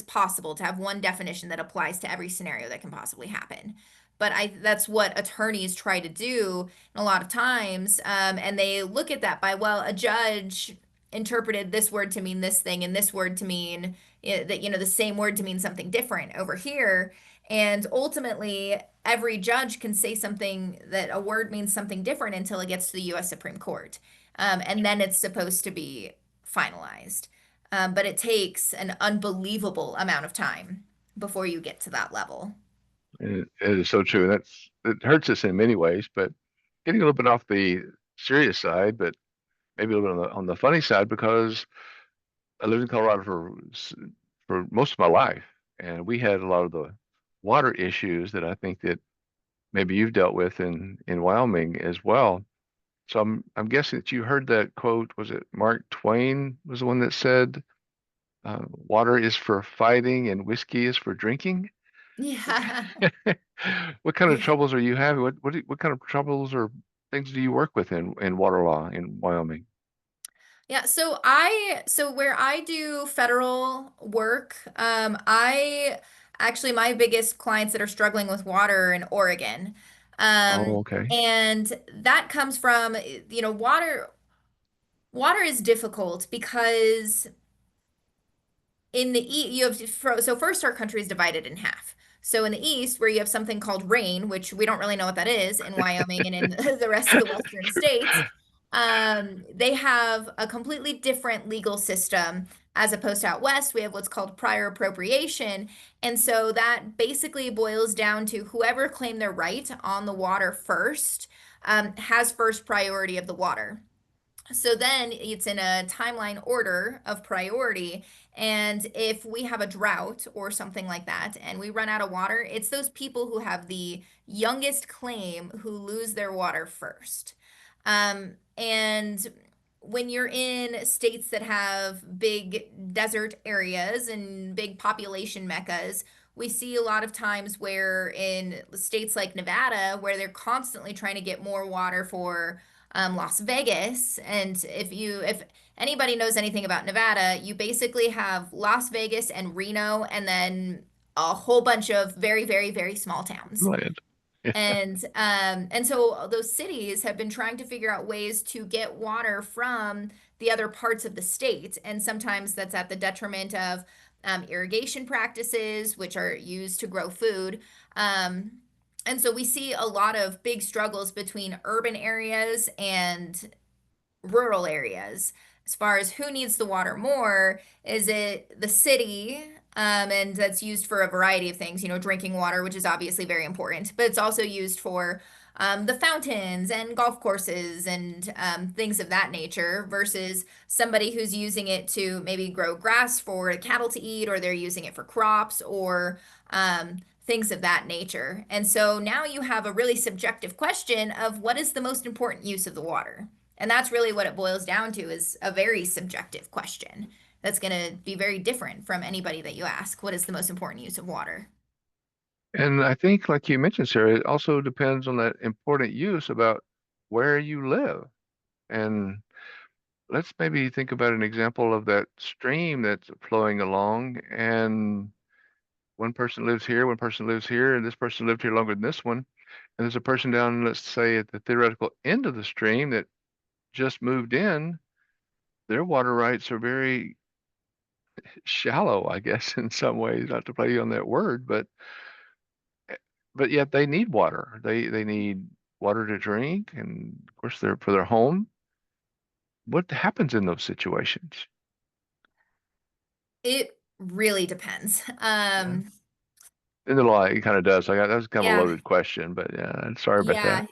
possible to have one definition that applies to every scenario that can possibly happen. But that's what attorneys try to do a lot of times. And they look at that by, well, a judge interpreted this word to mean this thing and this word to mean that, the same word to mean something different over here. And ultimately, every judge can say something that a word means something different until it gets to the US Supreme Court. And then it's supposed to be finalized. But it takes an unbelievable amount of time before you get to that level. And it is so true. It hurts us in many ways, but getting a little bit off the serious side, but maybe a little bit on the funny side, because I lived in Colorado for most of my life, and we had a lot of the water issues that I think that maybe you've dealt with in Wyoming as well. So I'm guessing that you heard that quote. Was it Mark Twain was the one that said, "Water is for fighting and whiskey is for drinking"? Yeah. What kind of troubles are you having? What kind of troubles or things do you work with in water law in Wyoming? Yeah, so where I do federal work, I actually my biggest clients that are struggling with water are in Oregon. Oh, okay. And that comes from, water is difficult because in the east you have so first our country is divided in half. So in the east, where you have something called rain, which we don't really know what that is in Wyoming and in the rest of the western True. states, they have a completely different legal system. As opposed to out west, we have what's called prior appropriation. And so that basically boils down to whoever claimed their right on the water first, has first priority of the water. So then it's in a timeline order of priority. And if we have a drought or something like that and we run out of water, it's those people who have the youngest claim who lose their water first. And when you're in states that have big desert areas and big population meccas, we see a lot of times where in states like Nevada, where they're constantly trying to get more water for Las Vegas. And anybody knows anything about Nevada, you basically have Las Vegas and Reno, and then a whole bunch of very, very, very small towns. Land. Yeah. And so those cities have been trying to figure out ways to get water from the other parts of the state. And sometimes that's at the detriment of irrigation practices, which are used to grow food. Um, and so we see a lot of big struggles between urban areas and rural areas. As far as who needs the water more, is it the city? And that's used for a variety of things, drinking water, which is obviously very important, but it's also used for the fountains and golf courses and things of that nature versus somebody who's using it to maybe grow grass for cattle to eat, or they're using it for crops or things of that nature. And so now you have a really subjective question of what is the most important use of the water? And that's really what it boils down to is a very subjective question that's going to be very different from anybody that you ask. What is the most important use of water? And I think, like you mentioned, Sarah, it also depends on that important use about where you live. And let's maybe think about an example of that stream that's flowing along, and one person lives here, one person lives here, and this person lived here longer than this one. And there's a person down, let's say, at the theoretical end of the stream that just moved in. Their water rights are very shallow, I guess, in some ways, not to play on that word, but yet they need water. They need water to drink, and of course they're for their home. What happens in those situations? It really depends. Yeah. In the law, it kind of does. That was kind of a Yeah, loaded question, but yeah, sorry about that. yeah.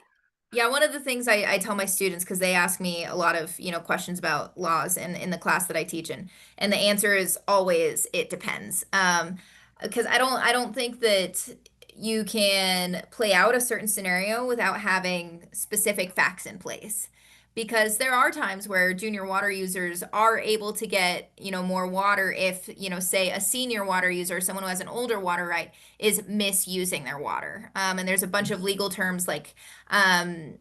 Yeah, one of the things I tell my students, because they ask me a lot of, questions about laws in the class that I teach and the answer is always it depends. Because I don't think that you can play out a certain scenario without having specific facts in place. Because there are times where junior water users are able to get, more water if, say a senior water user, someone who has an older water right, is misusing their water. And there's a bunch of legal terms like um,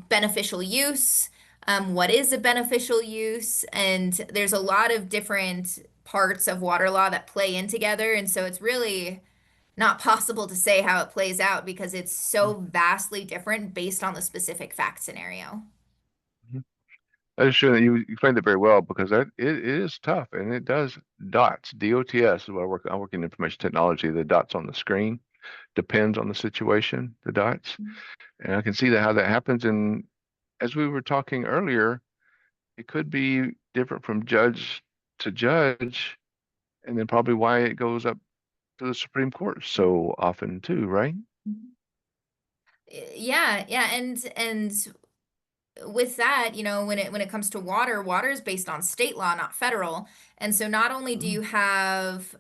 beneficial use. What is a beneficial use? And there's a lot of different parts of water law that play in together. And so it's really not possible to say how it plays out because it's so vastly different based on the specific fact scenario. Mhm. I just sure that you explained it very well because it is tough and it does dots. DOTS is what I work in information technology. The dots on the screen depends on the situation, the dots. And I can see that how that happens. And as we were talking earlier, it could be different from judge to judge, and then probably why it goes up to the Supreme Court so often too, right? Yeah, yeah, and with that, when it comes to water, water is based on state law, not federal. And so not only do Mm. you have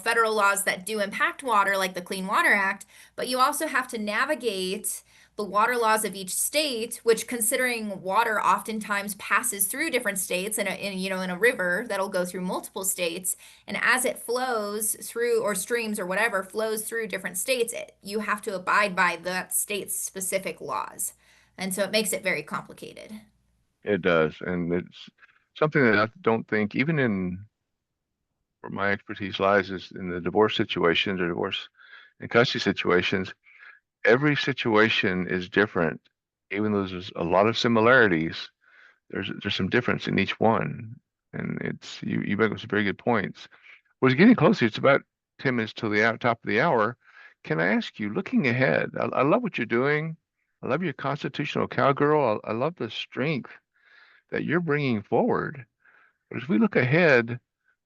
federal laws that do impact water, like the Clean Water Act, but you also have to navigate the water laws of each state, which considering water oftentimes passes through different states in a river that'll go through multiple states. And as it flows through, or streams or whatever flows through different states, you have to abide by that state's specific laws. And so it makes it very complicated. It does, and it's something that I don't think, even in where my expertise lies, is in the divorce situations or divorce and custody situations. Every situation is different, even though there's a lot of similarities. There's some difference in each one, and it's you make some very good points. Well, it's getting closer. It's about 10 minutes to the top of the hour. Can I ask you, looking ahead, I love what you're doing. I love your constitutional cowgirl. I love the strength that you're bringing forward. But as we look ahead,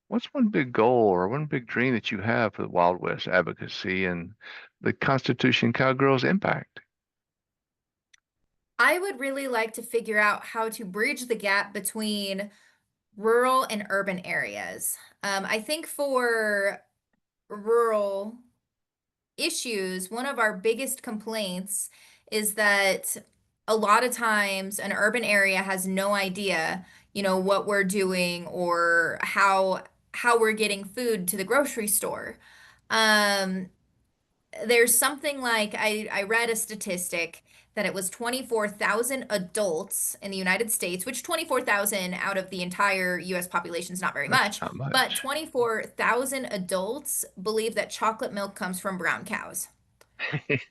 what's one big goal or one big dream that you have for the Wild West advocacy and the Constitution Cowgirl's impact? I would really like to figure out how to bridge the gap between rural and urban areas. I think for rural issues, one of our biggest complaints is that a lot of times an urban area has no idea, what we're doing or how we're getting food to the grocery store. Um, there's something like I read a statistic that it was 24,000 adults in the United States, which 24,000 out of the entire US population is not very That's much, not but much. 24,000 adults believe that chocolate milk comes from brown cows.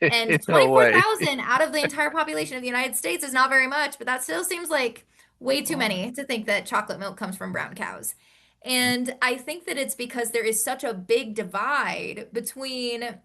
And No way. 24,000 out of the entire population of the United States is not very much, but that still seems like way too Wow. many to think that chocolate milk comes from brown cows. And I think that it's because there is such a big divide between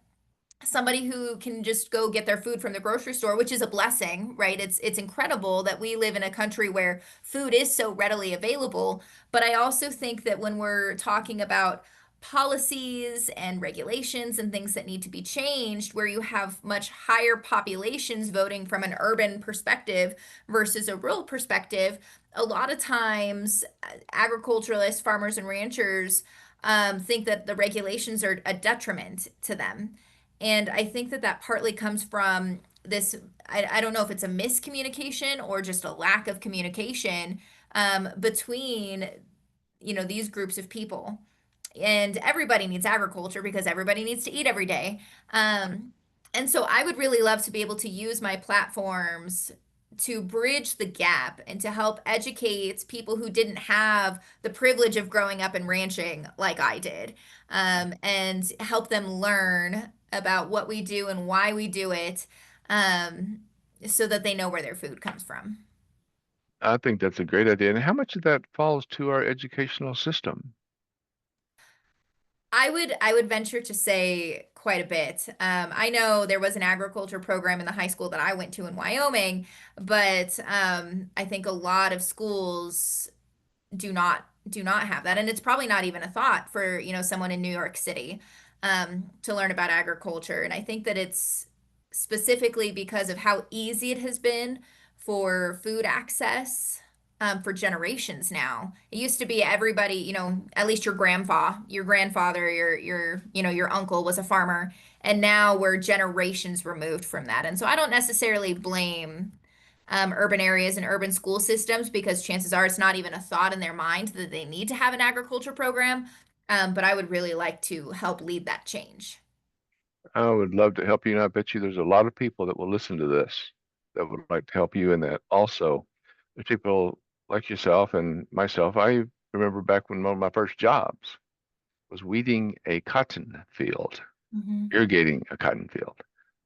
somebody who can just go get their food from the grocery store, which is a blessing, right? It's incredible that we live in a country where food is so readily available, but I also think that when we're talking about policies and regulations and things that need to be changed, where you have much higher populations voting from an urban perspective versus a rural perspective, a lot of times agriculturalists, farmers, and ranchers think that the regulations are a detriment to them. And I think that that partly comes from this, I don't know if it's a miscommunication or just a lack of communication between, these groups of people. And everybody needs agriculture because everybody needs to eat every day. And so I would really love to be able to use my platforms to bridge the gap and to help educate people who didn't have the privilege of growing up and ranching like I did, and help them learn about what we do and why we do it, um, so that they know where their food comes from. I think that's a great idea. And how much of that falls to our educational system? I would venture to say quite a bit. I know there was an agriculture program in the high school that I went to in Wyoming, but I think a lot of schools do not have that, and it's probably not even a thought for someone in New York City to learn about agriculture. And I think that it's specifically because of how easy it has been for food access for generations now. It used to be everybody, at least your grandfather, your uncle was a farmer, and now we're generations removed from that. And so I don't necessarily blame urban areas and urban school systems because chances are it's not even a thought in their mind that they need to have an agriculture program. But I would really like to help lead that change. I would love to help you, and I bet you there's a lot of people that will listen to this that would like to help you in that. Also, there's people like yourself and myself. I remember back when one of my first jobs was weeding a cotton field, Hmm. irrigating a cotton field.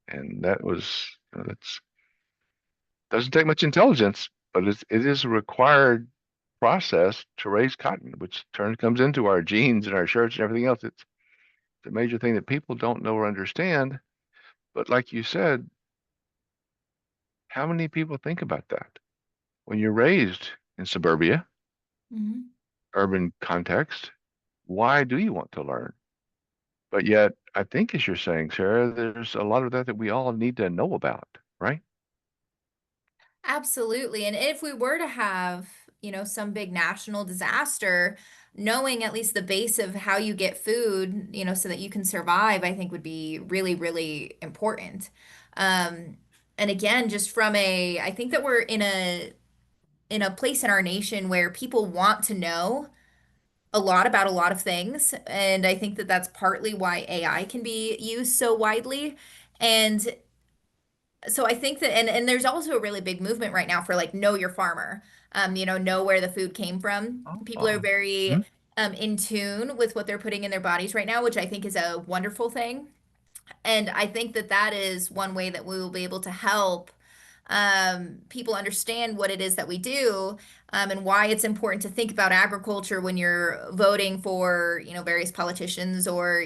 And that was, that's doesn't take much intelligence, but it is a required process to raise cotton, which turn comes into our jeans and our shirts and everything else. It's the major thing that people don't know or understand. But like you said, how many people think about that? When you're raised in suburbia, Hmm. urban context, why do you want to learn? But yet, I think as you're saying, Sarah, there's a lot of that we all need to know about, right? Absolutely. And if we were to have, some big national disaster, knowing at least the base of how you get food, so that you can survive, I think would be really, really important. Um, and again, just I think that we're in a place in our nation where people want to know a lot about a lot of things. And I think that that's partly why AI can be used so widely. And so I think that, and there's also a really big movement right now for like know your farmer. Know where the food came from. People are Oh, very hmm. in tune with what they're putting in their bodies right now, which I think is a wonderful thing. And I think that that is one way that we will be able to help people understand what it is that we do, and why it's important to think about agriculture when you're voting for, various politicians or,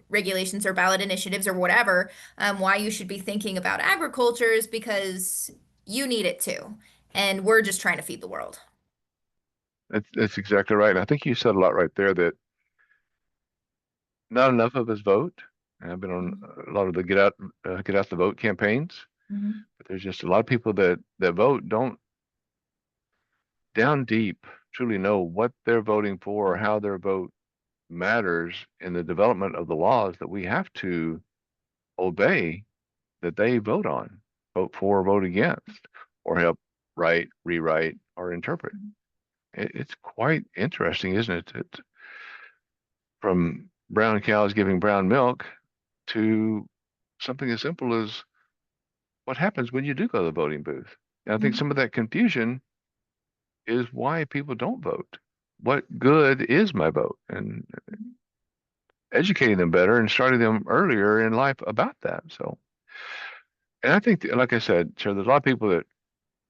regulations or ballot initiatives or whatever. Why you should be thinking about agriculture is because you need it too. And we're just trying to feed the world. That's exactly right. And I think you said a lot right there that not enough of us vote. And I've been on a lot of the get out the vote campaigns, Mhm. but there's just a lot of people that vote don't down deep truly know what they're voting for or how their vote matters in the development of the laws that we have to obey that they vote on, vote for, or vote against, or help write, rewrite, or interpret. It's quite interesting, isn't it? From brown cows giving brown milk to something as simple as what happens when you do go to the voting booth. And I think Mhm. some of that confusion is why people don't vote. What good is my vote? And educating them better and starting them earlier in life about that. So, and I think, like I said, sure, there's a lot of people that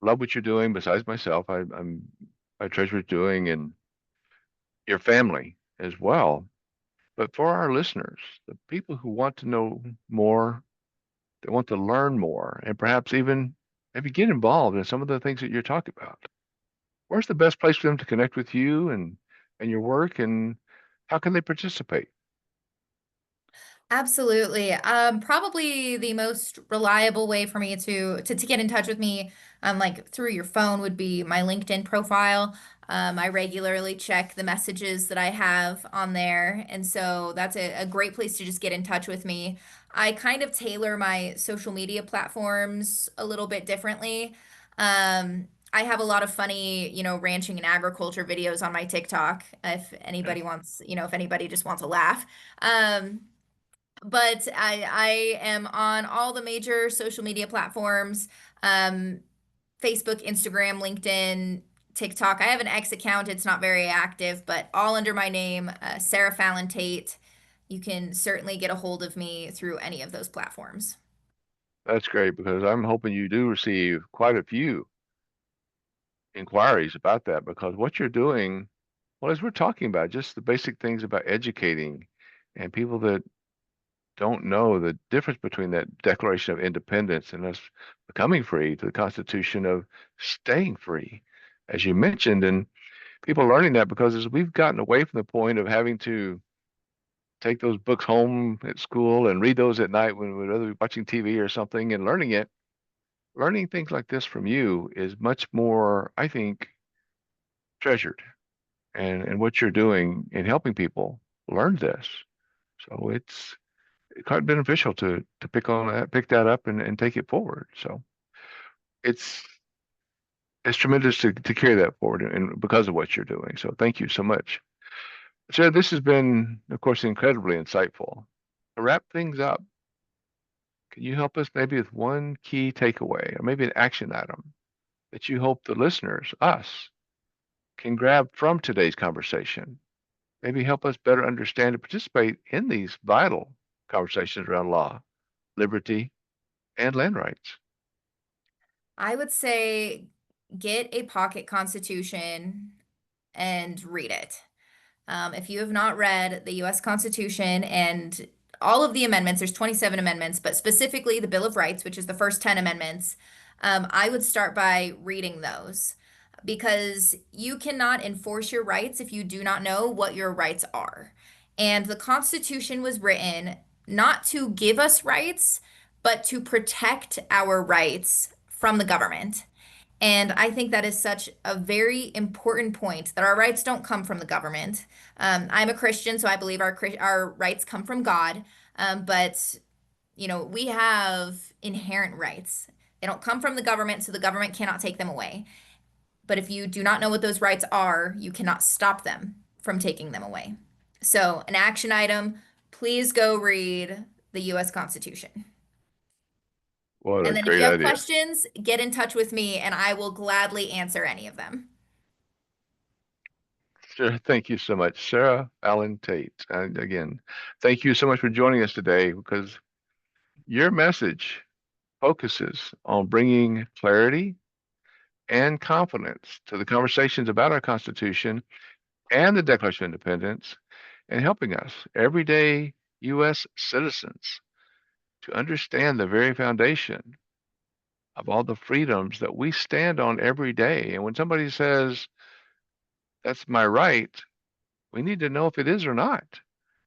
love what you're doing. Besides myself, I treasure what you're doing and your family as well. But for our listeners, the people who want to know more, they want to learn more, and perhaps even maybe get involved in some of the things that you're talking about. Where's the best place for them to connect with you and your work, and how can they participate? Absolutely. Probably the most reliable way for me to get in touch with me, like through your phone would be my LinkedIn profile. I regularly check the messages that I have on there, and so that's a great place to just get in touch with me. I kind of tailor my social media platforms a little bit differently. I have a lot of funny, ranching and agriculture videos on my TikTok if Okay. anybody wants, if anybody just wants a laugh. But I am on all the major social media platforms, um, Facebook, Instagram, LinkedIn, TikTok. I have an X account. It's not very active, but all under my name, Sarah Fallon Tate. You can certainly get a hold of me through any of those platforms. That's great because I'm hoping you do receive quite a few inquiries about that because what you're doing, well, as we're talking about, just the basic things about educating and people that don't know the difference between that Declaration of Independence and us becoming free to the Constitution of staying free, as you mentioned, and people learning that because as we've gotten away from the point of having to take those books home at school and read those at night when we'd rather be watching TV or something and learning it, learning things like this from you is much more, I think, treasured and what you're doing in helping people learn this. So it's quite beneficial to pick that up and take it forward. So it's it's tremendous to carry that forward and because of what you're doing. So thank you so much. Sarah, this has been, of course, incredibly insightful. To wrap things up, can you help us maybe with one key takeaway or maybe an action item that you hope the listeners, us, can grab from today's conversation? Maybe help us better understand and participate in these vital conversations around law, liberty, and land rights. I would say get a pocket constitution and read it. If you have not read the US Constitution and all of the amendments, there's 27 amendments, but specifically the Bill of Rights, which is the first 10 amendments, I would start by reading those because you cannot enforce your rights if you do not know what your rights are. And the Constitution was written not to give us rights, but to protect our rights from the government. And I think that is such a very important point that our rights don't come from the government. I'm a Christian, so I believe our rights come from God. But we have inherent rights. They don't come from the government, so the government cannot take them away. But if you do not know what those rights are, you cannot stop them from taking them away. So, an action item, please go read the US Constitution. What And a then if great you have idea. questions, get in touch with me and I will gladly answer any of them. Sure. Thank you so much, Sarah Allen Tate. And again, thank you so much for joining us today because your message focuses on bringing clarity and confidence to the conversations about our Constitution and the Declaration of Independence and helping us, everyday U.S. citizens, to understand the very foundation of all the freedoms that we stand on every day. And when somebody says, that's my right, we need to know if it is or not.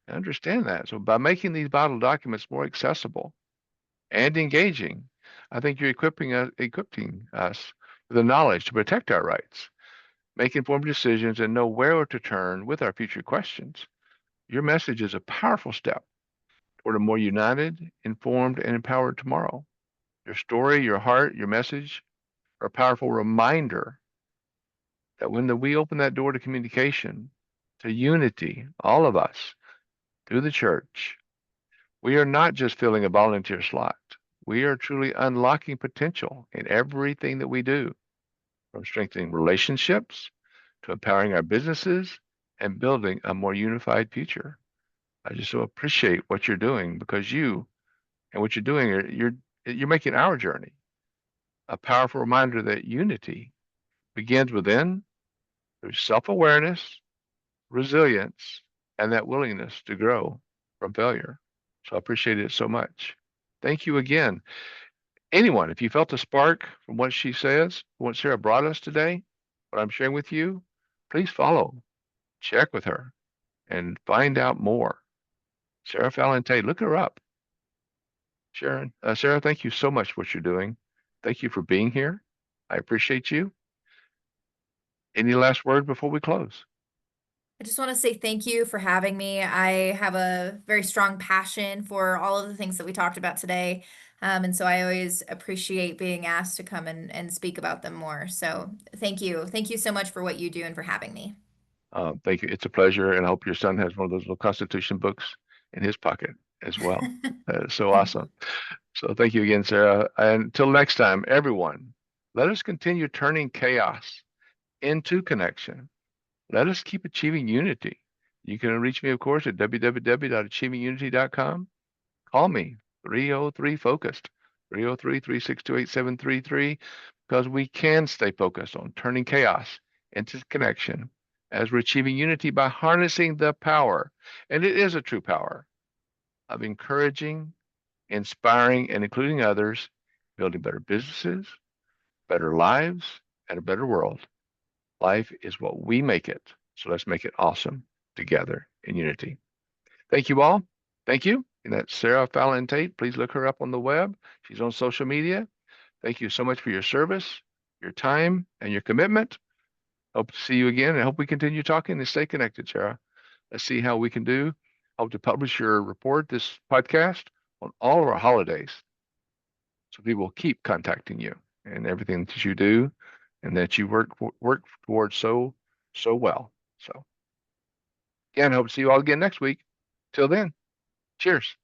And understand that. So by making these vital documents more accessible and engaging, I think you're equipping us with the knowledge to protect our rights, make informed decisions, and know where to turn with our future questions. Your message is a powerful step toward a more united, informed, and empowered tomorrow. Your story, your heart, your message are a powerful reminder that we open that door to communication, to unity, all of us, through the church, we are not just filling a volunteer slot. we are truly unlocking potential in everything that we do, from strengthening relationships to empowering our businesses and building a more unified future. I just so appreciate what you're doing because you and what you're doing, you're making our journey a powerful reminder that unity begins within through self-awareness, resilience, and that willingness to grow from failure. So I appreciate it so much. Thank you again. Anyone, if you felt a spark from what she says, what Sarah brought us today, what I'm sharing with you, please follow, check with her, and find out more. Sarah Falen Tate, look her up. Sarah, thank you so much for what you're doing. Thank you for being here. I appreciate you. Any last word before we close? I just want to say thank you for having me. I have a very strong passion for all of the things that we talked about today. And so I always appreciate being asked to come and speak about them more. So thank you. Thank you so much for what you do and for having me. Thank you. It's a pleasure, and I hope your son has one of those little Constitution books in his pocket as well. So awesome. So thank you again, Sarah. And until next time, everyone, let us continue turning chaos into connection. Let us keep achieving unity. You can reach me, of course, at www.achievingunity.com. Call me 303 focused 303-362-8733 because we can stay focused on turning chaos into connection as we're achieving unity by harnessing the power, and it is a true power, of encouraging, inspiring, and including others, building better businesses, better lives, and a better world. Life is what we make it. So let's make it awesome together in unity. Thank you all. Thank you. And that's Sarah Fallon Tate. Please look her up on the web. She's on social media. Thank you so much for your service, your time, and your commitment. Hope to see you again and hope we continue talking and stay connected, Sarah. Let's see how we can do. Hope to publish your report, this podcast, on all of our holidays. So people will keep contacting you and everything that you do and that you work towards so well. So again, hope to see you all again next week. Till then, cheers.